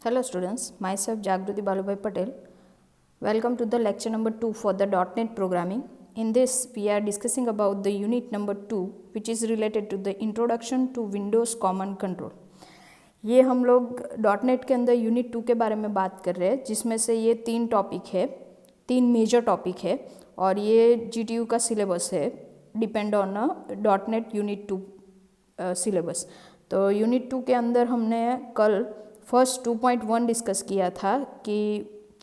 Hello students, myself Jagruti Balubhai Patel. Welcome to the lecture number 2 for the .NET programming. In this, we are discussing about the unit number 2 which is related to the introduction to Windows Command Control. ये हम लोग .NET के अंदर unit 2 के बारे में बात कर रहे हैं, जिसमें से ये 3 टॉपिक है, 3 मेजर टॉपिक है और ये GTU का सिलेबस है, depend on .NET unit 2 syllabus. तो यूनिट 2 के अंदर हमने कल फर्स्ट 2.1 डिस्कस किया था कि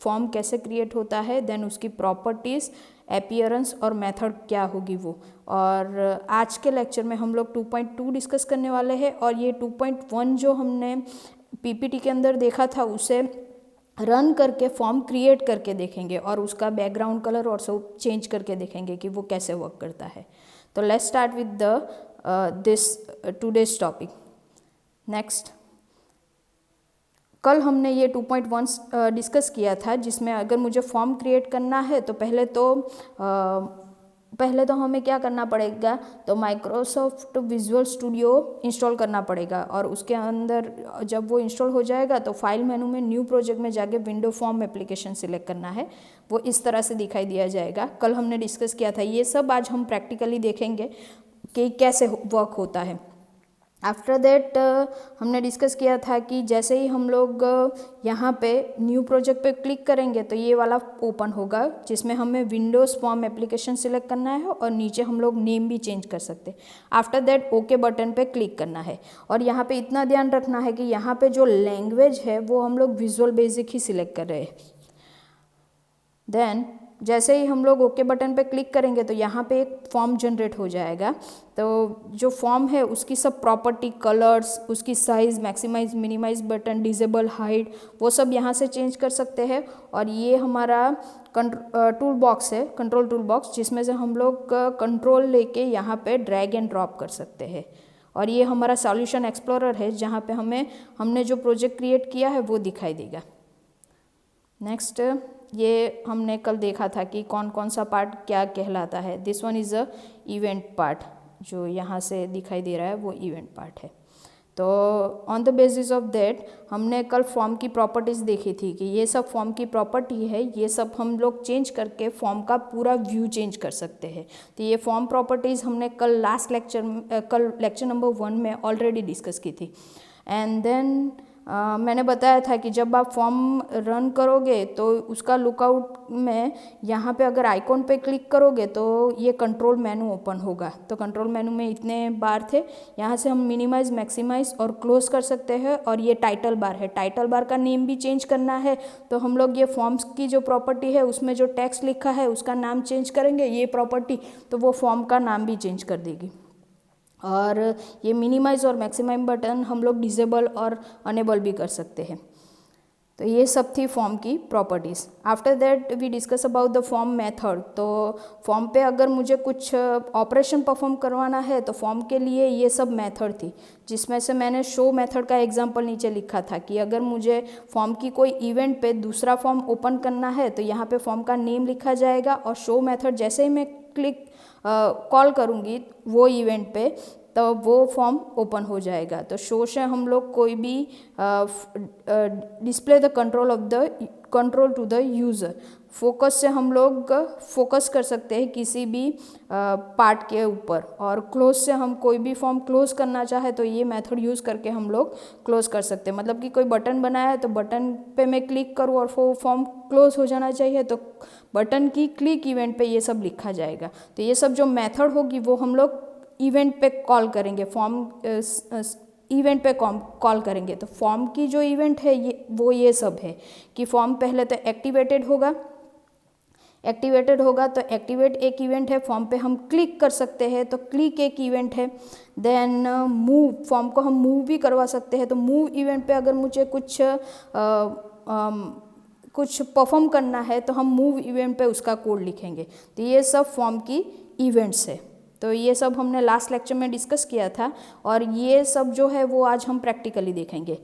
फॉर्म कैसे क्रिएट होता है, देन उसकी प्रॉपर्टीज़, अपीयरेंस और मेथड क्या होगी वो. और आज के लेक्चर में हम लोग 2.2 डिस्कस करने वाले हैं और ये 2.1 जो हमने पीपीटी के अंदर देखा था उसे रन करके फॉर्म क्रिएट करके देखेंगे और उसका बैकग्राउंड कलर और सब चेंज करके देखेंगे कि वो कैसे वर्क करता है. तो let's start with the this today's topic. Next, कल हमने ये 2.1 डिस्कस किया था, जिसमें अगर मुझे फॉर्म क्रिएट करना है तो पहले तो हमें क्या करना पड़ेगा, तो माइक्रोसॉफ्ट विजुअल स्टूडियो इंस्टॉल करना पड़ेगा और उसके अंदर जब वो इंस्टॉल हो जाएगा तो फाइल मेनू में न्यू प्रोजेक्ट में जाके विंडो फॉर्म एप्लीकेशन सिलेक्ट करना है. वो इस तरह से दिखाई दिया जाएगा. कल हमने डिस्कस किया था. ये सब आज हम प्रैक्टिकली देखेंगे कि कैसे वर्क होता है. आफ्टर दैट हमने डिस्कस किया था कि जैसे ही हम लोग यहाँ पे न्यू प्रोजेक्ट पे क्लिक करेंगे तो ये वाला ओपन होगा, जिसमें हमें विंडोज़ फॉर्म एप्लीकेशन सिलेक्ट करना है और नीचे हम लोग नेम भी चेंज कर सकते हैं. आफ्टर दैट ओके बटन पे क्लिक करना है और यहाँ पे इतना ध्यान रखना है कि यहाँ पे जो लैंग्वेज है वो हम लोग विजुअल बेसिक ही सिलेक्ट कर रहे हैं. देन जैसे ही हम लोग ओके बटन पे क्लिक करेंगे तो यहाँ पे एक फॉर्म जनरेट हो जाएगा. तो जो फॉर्म है उसकी सब प्रॉपर्टी, कलर्स, उसकी size, maximise, minimise button, disable, hide, वो सब यहाँ से चेंज कर सकते हैं. और ये हमारा टूल बॉक्स है, कंट्रोल टूल बॉक्स, जिसमें से हम लोग कंट्रोल लेके यहाँ पे ड्रैग एंड ड्रॉप कर सकते हैं. और ये हमारा सॉल्यूशन एक्सप्लोरर है, जहाँ पे हमने जो प्रोजेक्ट क्रिएट किया है वो दिखाई देगा. नेक्स्ट, ये हमने कल देखा था कि कौन कौन सा पार्ट क्या कहलाता है. This one is a event part, जो यहाँ से दिखाई दे रहा है वो इवेंट पार्ट है. तो on the basis of that हमने कल फॉर्म की प्रॉपर्टीज़ देखी थी कि ये सब फॉर्म की प्रॉपर्टी है, ये सब हम लोग चेंज करके फॉर्म का पूरा व्यू चेंज कर सकते हैं. तो ये फॉर्म प्रॉपर्टीज़ हमने कल लेक्चर नंबर 1 में ऑलरेडी डिस्कस की थी. एंड देन मैंने बताया था कि जब आप फॉर्म रन करोगे तो उसका लुकआउट में यहाँ पे अगर आइकॉन पे क्लिक करोगे तो ये कंट्रोल मेनू ओपन होगा. तो कंट्रोल मेनू में इतने बार थे, यहाँ से हम मिनिमाइज, मैक्सिमाइज और क्लोज कर सकते हैं. और ये टाइटल बार है, टाइटल बार का नेम भी चेंज करना है तो हम लोग ये फॉर्म्स की जो प्रॉपर्टी है उसमें जो टेक्स्ट लिखा है उसका नाम चेंज करेंगे, ये प्रॉपर्टी, तो वो फॉर्म का नाम भी चेंज कर देगी. और ये मिनिमाइज और मैक्सिमाइज बटन हम लोग डिसेबल और अनेबल भी कर सकते हैं. तो ये सब थी फॉर्म की properties. After that we discuss about the form method. तो फॉर्म पे अगर मुझे कुछ ऑपरेशन परफॉर्म करवाना है तो फॉर्म के लिए ये सब मेथड थी, जिसमें से मैंने शो मेथड का एग्जांपल नीचे लिखा था कि अगर मुझे फॉर्म की कोई इवेंट पे दूसरा फॉर्म ओपन करना है तो यहाँ पे फॉर्म का नेम लिखा जाएगा और शो मेथड जैसे ही मैं कॉल करूँगी वो इवेंट पे तो वो फॉर्म ओपन हो जाएगा. तो शो से हम लोग कोई भी display the control to the user, focus से हम लोग फोकस कर सकते हैं किसी भी पार्ट के ऊपर. और क्लोज से हम कोई भी फॉर्म क्लोज करना चाहे तो ये मेथड यूज़ करके हम लोग क्लोज कर सकते हैं. मतलब कि कोई बटन बनाया है तो बटन पे मैं क्लिक करूँ और वो फॉर्म क्लोज हो जाना चाहिए तो बटन की क्लिक इवेंट पे ये सब लिखा जाएगा. तो ये सब जो मेथड होगी वो हम लोग इवेंट पे कॉल करेंगे, फॉर्म इवेंट पे कॉल करेंगे. तो फॉर्म की जो इवेंट है ये सब है कि फॉर्म पहले तो एक्टिवेटेड होगा तो एक्टिवेट एक इवेंट है. फॉर्म पे हम क्लिक कर सकते हैं तो क्लिक एक इवेंट है. देन मूव, फॉर्म को हम मूव भी करवा सकते हैं. तो मूव इवेंट पे अगर मुझे कुछ परफॉर्म करना है तो हम मूव इवेंट पे उसका कोड लिखेंगे. तो ये सब फॉर्म की इवेंट्स है. तो ये सब हमने लास्ट लेक्चर में डिस्कस किया था और ये सब जो है वो आज हम प्रैक्टिकली देखेंगे.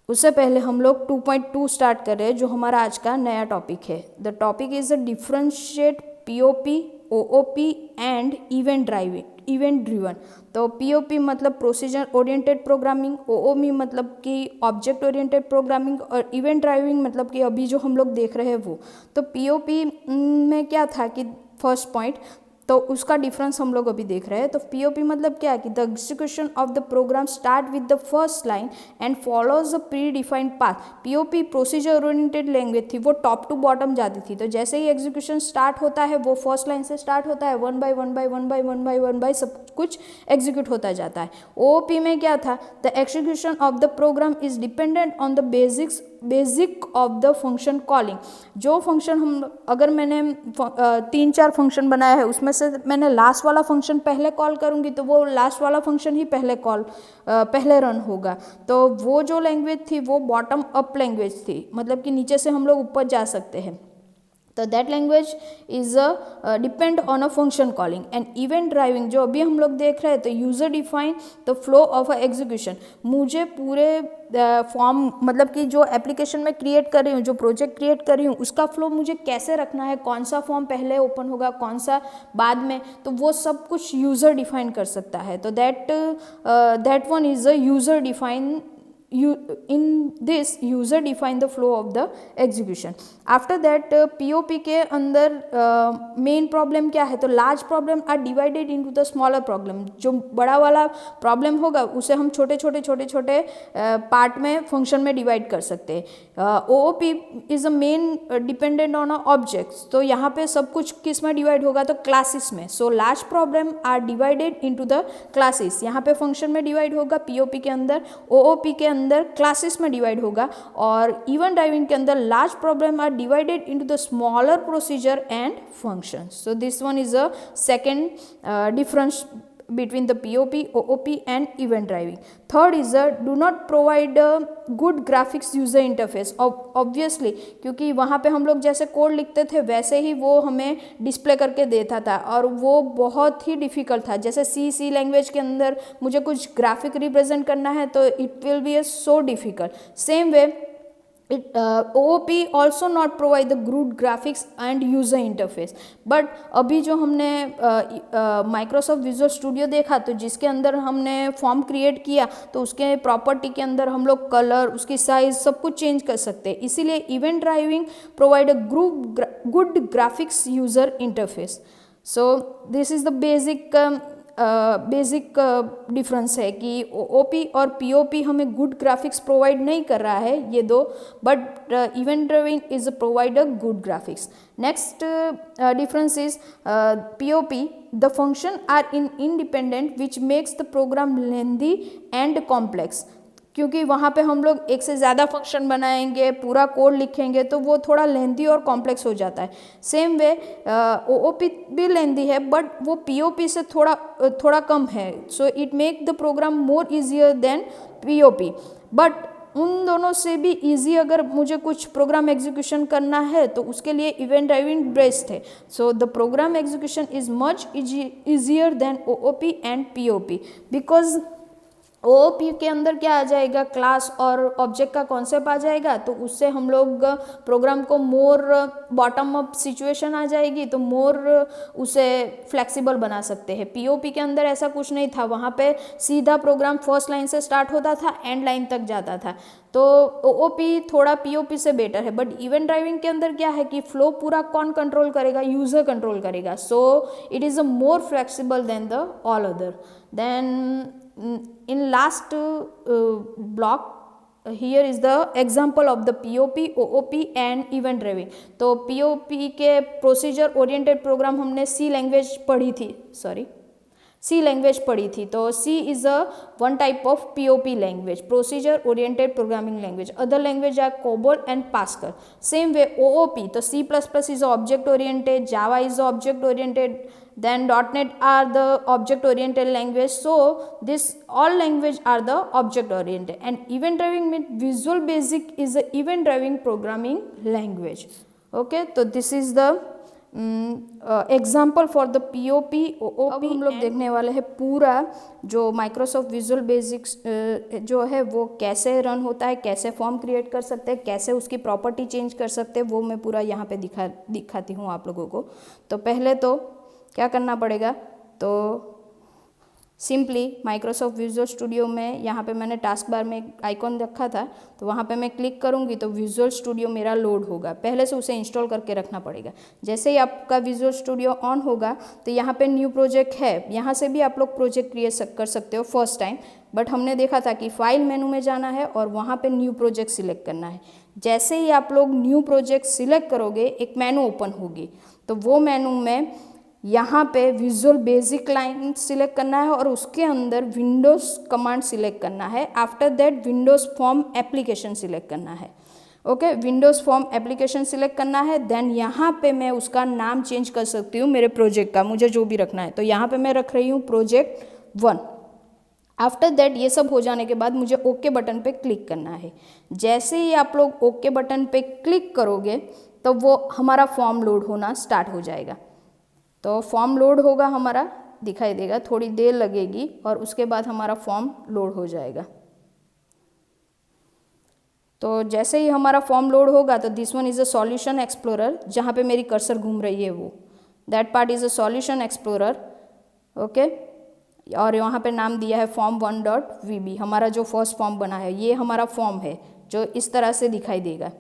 उससे पहले हम लोग 2.2 स्टार्ट कर रहे हैं, जो हमारा आज का नया टॉपिक है. The topic is a differentiate POP OOP and event driven. तो POP मतलब प्रोसीजर ओरिएंटेड प्रोग्रामिंग, OOP मतलब कि ऑब्जेक्ट ओरिएंटेड प्रोग्रामिंग, और इवेंट ड्राइविंग मतलब कि अभी जो हम लोग देख रहे हैं वो। तो POP में क्या था कि फर्स्ट पॉइंट, तो उसका डिफरेंस हम लोग अभी देख रहे हैं। तो POP मतलब क्या है कि the execution of the program start with the first line and follows the predefined path. POP procedure oriented language थी, वो टॉप टू बॉटम जाती थी। तो जैसे ही एग्जीक्यूशन स्टार्ट होता है वो फर्स्ट लाइन से स्टार्ट होता है, वन बाय सब कुछ एग्जीक्यूट होता जाता है। OOP में क्या था, the execution of the program is dependent on the basic of the function calling. जो फंक्शन अगर मैंने 3-4 फंक्शन बनाया है उसमें से मैंने लास्ट वाला फंक्शन पहले कॉल करूंगी तो वो लास्ट वाला फंक्शन ही पहले रन होगा। तो वो जो लैंग्वेज थी वो बॉटम अप लैंग्वेज थी, मतलब कि नीचे से हम लोग ऊपर जा सकते हैं। तो that language is depend on a function calling. And event driving जो अभी हम लोग देख रहे हैं, तो user define the flow of a execution. मुझे पूरे फॉर्म मतलब कि जो एप्लीकेशन में क्रिएट कर रही हूँ, जो प्रोजेक्ट क्रिएट कर रही हूँ, उसका फ्लो मुझे कैसे रखना है, कौन सा फॉर्म पहले ओपन होगा, कौन सा बाद में, तो वो सब कुछ यूज़र डिफाइन कर सकता है। तो that one is a user define in this user define the flow of the execution. After that POP के अंदर मेन प्रॉब्लम क्या है, तो large problem are divided into the smaller problem. जो बड़ा वाला प्रॉब्लम होगा उसे हम छोटे छोटे पार्ट में फंक्शन में डिवाइड कर सकते हैं। OOP is a main dependent on objects. तो यहाँ पे सब कुछ किस में डिवाइड होगा, तो क्लासेस में। So large problem are divided into the classes. यहाँ पे फंक्शन में डिवाइड होगा POP के अंदर, OOP के अंदर क्लासेस में डिवाइड होगा, और इवेंट ड्राइविंग के अंदर large problem are divided into the smaller procedure and functions. So this one is a second difference between the POP, OOP and event driving. Third is do not provide good graphics user interface. Obviously क्योंकि वहाँ पे हम लोग जैसे code लिखते थे वैसे ही वो हमें डिस्प्ले करके देता था, और वो बहुत ही डिफ़िकल्ट था। जैसे सी लैंग्वेज के अंदर मुझे कुछ ग्राफिक रिप्रेजेंट करना है तो it will be so difficult. Same way OOP also not provide the good graphics and user interface. But अभी जो हमने माइक्रोसॉफ्ट विजुअल स्टूडियो देखा, तो जिसके अंदर हमने फॉर्म क्रिएट किया, तो उसके प्रॉपर्टी के अंदर हम लोग कलर, उसकी साइज सब कुछ चेंज कर सकते हैं। इसीलिए event driving provide a good graphics user interface. So this is the basic difference है कि OOP और POP हमें गुड ग्राफिक्स प्रोवाइड नहीं कर रहा है ये दो, but event driving is provide a good graphics. Next difference is POP the function are independent which makes the program lengthy and complex। क्योंकि वहाँ पे हम लोग एक से ज़्यादा फंक्शन बनाएंगे, पूरा कोड लिखेंगे, तो वो थोड़ा लेंथी और कॉम्प्लेक्स हो जाता है। सेम वे OOP भी लेंथी है, बट वो POP से थोड़ा कम है। So it make the program more easier than POP। But उन दोनों से भी ईजी अगर मुझे कुछ प्रोग्राम एग्जीक्यूशन करना है तो उसके लिए इवेंट ड्राइविंग बेस्ट है। So the program execution is much easier than OOP and POP, because OOP के अंदर क्या आ जाएगा, क्लास और ऑब्जेक्ट का कॉन्सेप्ट आ जाएगा, तो उससे हम लोग प्रोग्राम को मोर बॉटम अप सिचुएशन आ जाएगी, तो मोर उसे फ्लेक्सिबल बना सकते हैं। POP के अंदर ऐसा कुछ नहीं था, वहाँ पे सीधा प्रोग्राम फर्स्ट लाइन से स्टार्ट होता था, एंड लाइन तक जाता था। तो OOP थोड़ा POP से बेटर है। बट इवेंट ड्राइविंग के अंदर क्या है कि फ्लो पूरा कौन कंट्रोल करेगा, यूज़र कंट्रोल करेगा। So it is a more flexible than the all other. Then in last block here is the example of the POP, OOP and event driving. तो POP के प्रोसीजर ओरिएंटेड प्रोग्राम हमने C language पढ़ी थी। तो C is a one type of POP language, procedure oriented programming language. Other language are COBOL and Pascal. Same way OOP, तो C++ is object oriented, Java is object oriented, then .NET are the object oriented language. So this all language are the object oriented. And event driving means Visual Basic is a event driving programming language. Okay, so this is the example for the POP, OOP। अब हम लोग देखने वाले हैं पूरा जो Microsoft visual basics जो है वो कैसे रन होता है, कैसे फॉर्म क्रिएट कर सकते हैं, कैसे उसकी प्रॉपर्टी चेंज कर सकते हैं, वो मैं पूरा यहाँ पे दिखाती हूँ आप लोगों को। तो पहले तो क्या करना पड़ेगा, तो सिंपली माइक्रोसॉफ्ट विजुअल स्टूडियो में यहाँ पे मैंने टास्क बार में एक आइकॉन रखा था, तो वहाँ पे मैं क्लिक करूँगी तो विजुअल स्टूडियो मेरा लोड होगा। पहले से उसे इंस्टॉल करके रखना पड़ेगा। जैसे ही आपका विजुअल स्टूडियो ऑन होगा तो यहाँ पे न्यू प्रोजेक्ट है, यहाँ से भी आप लोग प्रोजेक्ट क्रिएट कर सकते हो फर्स्ट टाइम, बट हमने देखा था कि फाइल मेनू में जाना है और वहाँ पे न्यू प्रोजेक्ट सिलेक्ट करना है। जैसे ही आप लोग न्यू प्रोजेक्ट सिलेक्ट करोगे एक मेनू ओपन होगी, तो वो मेनू में यहाँ पे विजुअल बेसिक लाइन सिलेक्ट करना है और उसके अंदर विंडोज़ कमांड सिलेक्ट करना है। After that Windows form application select करना है। Okay, Windows form application select करना है। देन यहाँ पे मैं उसका नाम चेंज कर सकती हूँ मेरे प्रोजेक्ट का, मुझे जो भी रखना है। तो यहाँ पे मैं रख रही हूँ प्रोजेक्ट 1। आफ्टर दैट ये सब हो जाने के बाद मुझे ओके बटन पे क्लिक करना है। जैसे ही आप लोग ओके बटन पे क्लिक करोगे तो वो हमारा फॉर्म लोड होना स्टार्ट हो जाएगा। तो फॉर्म लोड होगा, हमारा दिखाई देगा, थोड़ी देर लगेगी और उसके बाद हमारा फॉर्म लोड हो जाएगा। तो जैसे ही हमारा फॉर्म लोड होगा तो this one is a solution explorer, जहाँ पे मेरी कर्सर घूम रही है वो, that part is a solution explorer. Okay, और यहाँ पे नाम दिया है form1.vb, हमारा जो फर्स्ट फॉर्म बना है ये हमारा फॉर्म है जो इस तरह से दिखाई देगा।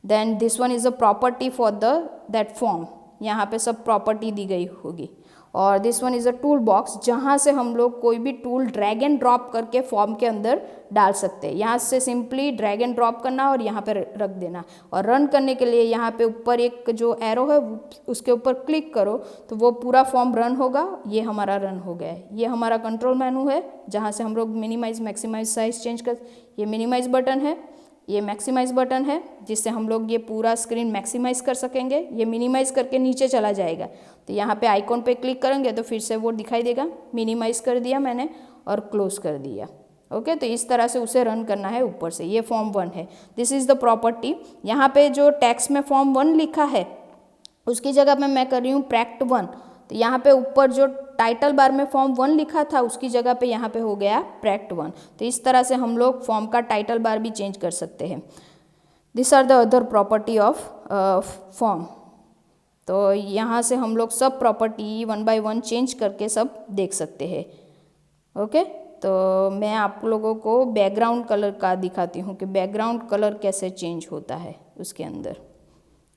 Then this one is a property for that form, यहाँ पे सब प्रॉपर्टी दी गई होगी। और this one is a tool box, जहाँ से हम लोग कोई भी टूल ड्रैग एंड ड्रॉप करके फॉर्म के अंदर डाल सकते हैं। यहाँ से सिंपली ड्रैग एंड ड्रॉप करना और यहाँ पर रख देना। और रन करने के लिए यहाँ पे ऊपर एक जो एरो है उसके ऊपर क्लिक करो तो वो पूरा फॉर्म रन होगा। ये हमारा रन हो गया है। ये हमारा कंट्रोल मेनू है जहाँ से हम लोग मिनिमाइज मैक्सिमाइज साइज चेंज कर, ये मिनिमाइज बटन है, ये मैक्सिमाइज बटन है जिससे हम लोग ये पूरा स्क्रीन मैक्सिमाइज कर सकेंगे। ये मिनिमाइज करके नीचे चला जाएगा, तो यहाँ पे आइकॉन पे क्लिक करेंगे तो फिर से वो दिखाई देगा। मिनिमाइज कर दिया मैंने और क्लोज कर दिया। ओके, तो इस तरह से उसे रन करना है ऊपर से। ये फॉर्म 1 है, दिस इज़ द प्रॉपर्टी। यहाँ पे जो टेक्स्ट में फॉर्म 1 लिखा है उसकी जगह पे मैं कर रही हूँ प्रैक्ट 1। तो यहाँ पे ऊपर जो टाइटल बार में फॉर्म 1 लिखा था उसकी जगह पे यहाँ पे हो गया प्रैक्ट 1। तो इस तरह से हम लोग फॉर्म का टाइटल बार भी चेंज कर सकते हैं। This are the other property of form. तो यहाँ से हम लोग सब प्रॉपर्टी 1 बाय 1 चेंज करके सब देख सकते हैं। ओके, तो मैं आप लोगों को बैकग्राउंड कलर का दिखाती हूँ कि बैकग्राउंड कलर कैसे चेंज होता है उसके अंदर।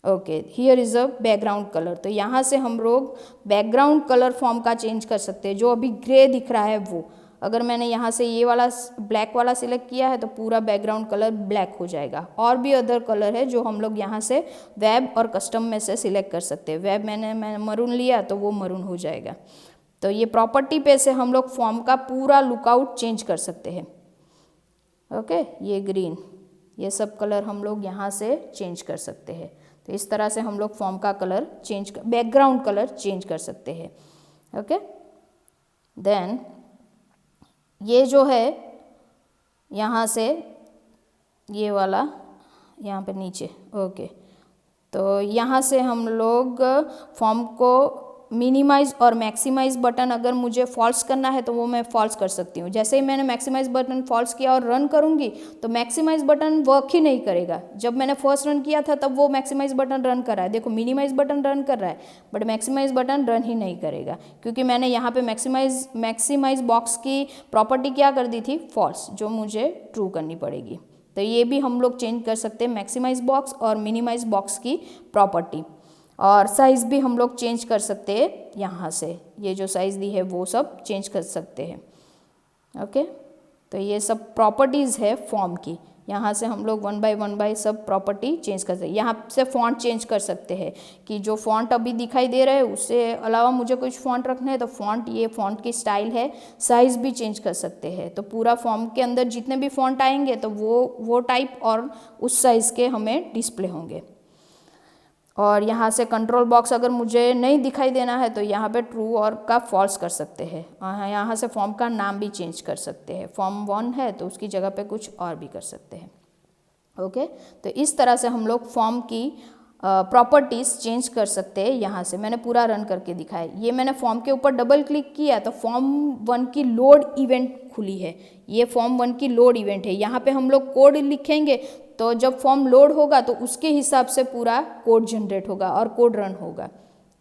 Okay, here is a background colour. तो यहाँ से हम लोग बैकग्राउंड कलर फॉर्म का चेंज कर सकते हैं। जो अभी ग्रे दिख रहा है वो, अगर मैंने यहाँ से ये वाला ब्लैक वाला सिलेक्ट किया है तो पूरा बैकग्राउंड कलर ब्लैक हो जाएगा। और भी अदर कलर है जो हम लोग यहाँ से वेब और कस्टम में से सिलेक्ट कर सकते हैं। वेब मैं मरून लिया तो वो मरून हो जाएगा। तो ये प्रॉपर्टी पे से हम लोग फॉर्म का पूरा लुकआउट चेंज कर सकते हैं। ओके, ये ग्रीन, ये सब कलर हम लोग यहाँ से चेंज कर सकते हैं। तो इस तरह से हम लोग फॉर्म का colour change, background colour change कर सकते हैं। ओके, देन ये जो है यहाँ से ये वाला यहाँ पे नीचे। ओके, तो यहाँ से हम लोग फॉर्म को मिनिमाइज और मैक्सिमाइज बटन अगर मुझे फॉल्स करना है तो वो मैं फॉल्स कर सकती हूँ। जैसे ही मैंने मैक्सिमाइज बटन फॉल्स किया और रन करूँगी तो मैक्सिमाइज बटन वर्क ही नहीं करेगा। जब मैंने फर्स्ट रन किया था तब वो मैक्सिमाइज बटन रन कर रहा है, देखो मिनिमाइज बटन रन कर रहा है बट मैक्सिमाइज बटन रन ही नहीं करेगा, क्योंकि मैंने यहाँ पे मैक्सिमाइज बॉक्स की प्रॉपर्टी क्या कर दी थी, फॉल्स, जो मुझे ट्रू करनी पड़ेगी। तो ये भी हम लोग चेंज कर सकते हैं, मैक्सिमाइज बॉक्स और मिनिमाइज बॉक्स की प्रॉपर्टी। और साइज़ भी हम लोग चेंज कर सकते हैं यहाँ से, ये जो साइज़ दी है वो सब चेंज कर सकते हैं। ओके, तो ये सब प्रॉपर्टीज़ है फॉर्म की। यहाँ से हम लोग 1 बाय 1 सब प्रॉपर्टी चेंज कर सकते हैं। यहाँ से फॉन्ट चेंज कर सकते हैं कि जो फॉन्ट अभी दिखाई दे रहा है उससे अलावा मुझे कुछ फॉन्ट रखना है तो फॉन्ट, ये फॉन्ट की स्टाइल है, साइज़ भी चेंज कर सकते हैं। तो पूरा फॉर्म के अंदर जितने भी फॉन्ट आएंगे तो वो टाइप और उस साइज़ के हमें डिस्प्ले होंगे। और यहाँ से कंट्रोल बॉक्स अगर मुझे नहीं दिखाई देना है तो यहाँ पे ट्रू और का फॉल्स कर सकते हैं। यहाँ से फॉर्म का नाम भी चेंज कर सकते हैं, फॉर्म 1 है तो उसकी जगह पे कुछ और भी कर सकते हैं। ओके, तो इस तरह से हम लोग फॉर्म की प्रॉपर्टीज़ चेंज कर सकते हैं। यहाँ से मैंने पूरा रन करके दिखाया। ये मैंने फॉर्म के ऊपर डबल क्लिक किया तो फॉर्म 1 की लोड इवेंट खुली है। ये फॉर्म 1 की लोड इवेंट है। यहाँ पे हम लोग कोड लिखेंगे तो जब फॉर्म लोड होगा तो उसके हिसाब से पूरा कोड जनरेट होगा और कोड रन होगा।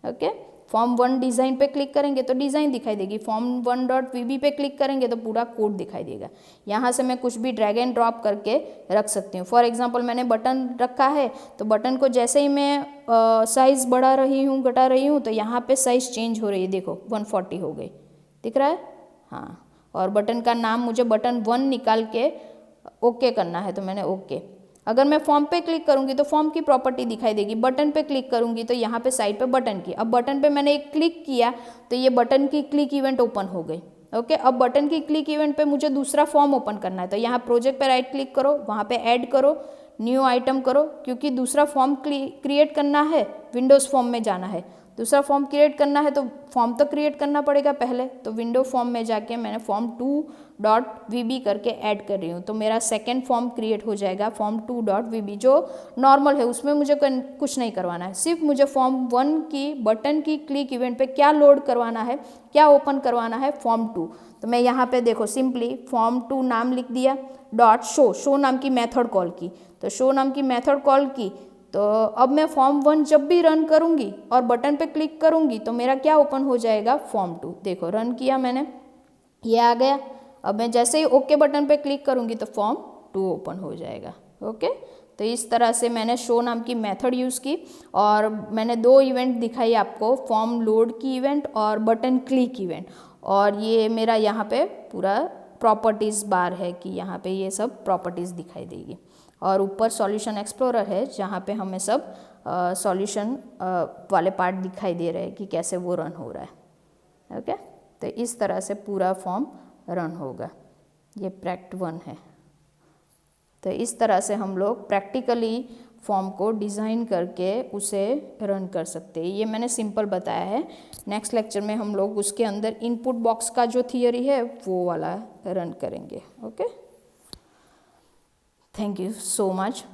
ओके, फॉर्म 1 डिज़ाइन पे क्लिक करेंगे तो डिज़ाइन दिखाई देगी, फॉर्म 1.vb पे क्लिक करेंगे तो पूरा कोड दिखाई देगा। यहाँ से मैं कुछ भी ड्रैग एंड ड्रॉप करके रख सकती हूँ। फॉर एग्जांपल मैंने बटन रखा है तो बटन को जैसे ही मैं साइज़ बढ़ा रही हूँ घटा रही हूँ तो यहाँ पे साइज़ चेंज हो रही है, देखो 140 हो गई, दिख रहा है। हाँ, और बटन का नाम मुझे बटन 1 निकाल के ओके करना है तो मैंने ओके। अगर मैं फॉर्म पे क्लिक करूंगी तो फॉर्म की प्रॉपर्टी दिखाई देगी, बटन पे क्लिक करूंगी तो यहाँ पे साइड पे बटन की, अब बटन पे मैंने एक क्लिक किया तो ये बटन की क्लिक इवेंट ओपन हो गई। ओके, अब बटन की क्लिक इवेंट पे मुझे दूसरा फॉर्म ओपन करना है तो यहाँ प्रोजेक्ट पे राइट क्लिक करो, वहाँ पे ऐड करो, न्यू आइटम करो, क्योंकि दूसरा फॉर्म क्रिएट करना है, विंडोज़ फॉर्म में जाना है। दूसरा फॉर्म क्रिएट करना है तो फॉर्म तो क्रिएट करना पड़ेगा पहले, तो विंडो फॉर्म में जाके मैंने फॉर्म 2.vb करके ऐड कर रही हूँ तो मेरा सेकेंड फॉर्म क्रिएट हो जाएगा, फॉर्म 2.vb जो नॉर्मल है, उसमें मुझे कुछ नहीं करवाना है, सिर्फ मुझे फॉर्म 1 की बटन की क्लिक इवेंट पे क्या लोड करवाना है, क्या ओपन करवाना है, फॉर्म 2। तो मैं यहाँ पे देखो सिंपली फॉर्म 2 नाम लिख दिया, डॉट शो नाम की मेथड कॉल की, तो शो नाम की मेथड कॉल की। तो अब मैं फॉर्म 1 जब भी रन करूँगी और बटन पे क्लिक करूँगी तो मेरा क्या ओपन हो जाएगा, फॉर्म 2। देखो रन किया मैंने, ये आ गया। अब मैं जैसे ही ओके बटन पे क्लिक करूँगी तो फॉर्म 2 ओपन हो जाएगा। ओके, तो इस तरह से मैंने शो नाम की मेथड यूज़ की और मैंने 2 इवेंट दिखाई आपको, फॉर्म लोड की इवेंट और बटन क्लिक इवेंट। और ये मेरा यहाँ पे पूरा प्रॉपर्टीज़ बार है कि यहाँ पे ये सब प्रॉपर्टीज़ दिखाई देगी और ऊपर सॉल्यूशन एक्सप्लोरर है जहाँ पे हमें सब सॉल्यूशन वाले पार्ट दिखाई दे रहे हैं कि कैसे वो रन हो रहा है। ओके, तो इस तरह से पूरा फॉर्म रन होगा। ये प्रैक्ट 1 है। तो इस तरह से हम लोग प्रैक्टिकली फॉर्म को डिज़ाइन करके उसे रन कर सकते हैं। ये मैंने सिंपल बताया है। नेक्स्ट लेक्चर में हम लोग उसके अंदर इनपुट बॉक्स का जो थियरी है वो वाला रन करेंगे। Okay, thank you so much.